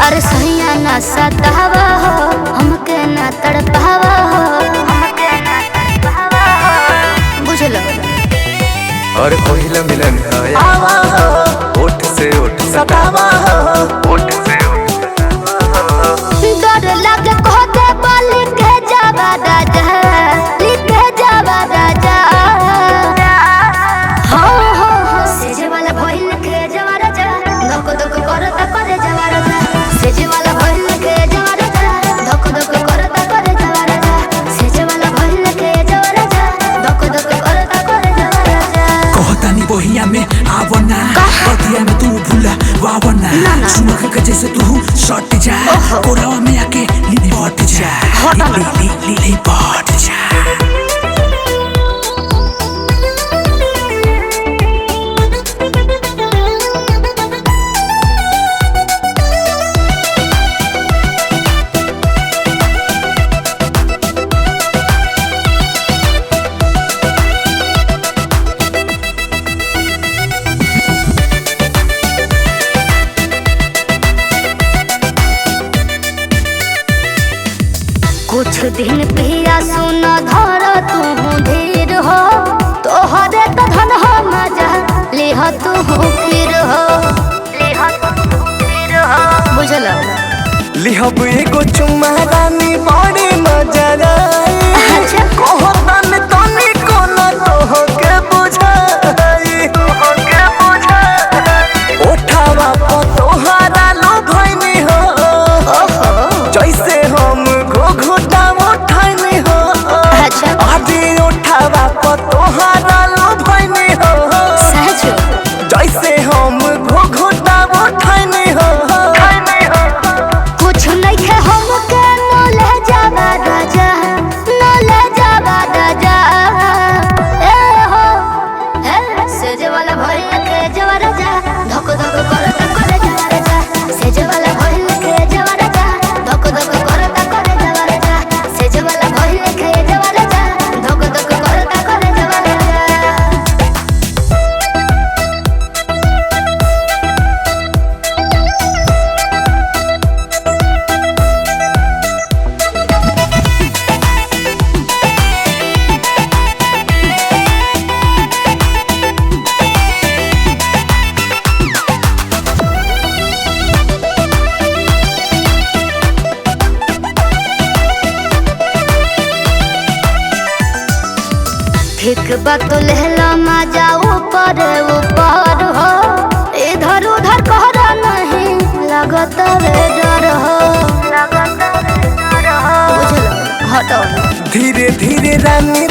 अरे सैया ना सतावा हो, हमके ना तड़पावा हो, बुझलो। और पहिला मिलन आवा हो, ओठ से ओठ सतावा हो, ओठ से ओठ सतावा हो। डर लगे कहते बोली के जावा राजा, लिखे जावा राजा। हो सेज वाला भइल के जावा राजा, धक धक करता करे जावा राजा। सेज वाला भइल के जावा राजा, धक धक करता करे जावा राजा। सेज वाला भइल के जावा राजा, धक धक करता करे जावा राजा। कहतानी बहिया में आवना, बतिया में तू भूला वावना। सुमक के जैसे तू सट जा, कोरावा में आके लिपट जा, लिपट जा। कुछ दिन पिया सुन धर तू धीर हो, तोहरे तो धन हो मजा लेह तू फिर हो, बुझल। लिहब एगो चुम्मा रानी बड़ी मजा आई। अच्छा। कहतन तनी कोना तोहके बुझाई, तोहके बुझाई। ओठावा प तोहरा लो भइनी हो, जैसे हम घोघटा उठाइनी हो। अच्छा। आदि ओठावा प तोहरा लो भइनी हो, सच जैसे हम घोघटा उठाइनी हो। कुछ नहीं खे हमके न ले जावा राजा, न ले जावा राजा। ए हो ए सेज वाला भइल के जावा राजा, धक धक करता करे जावा राजा। सेज वाला भइल के जावा राजा, धक धक करता करे जावा राजा। सेज वाला भइल के जावा राजा, धक धक करता करे जावा राजा। ठीक बात लेला मजा ऊपर ऊपर हो, इधर उधर कहरा नहीं लगत रे डर हो, बुझलो। हटो धीरे धीरे रानी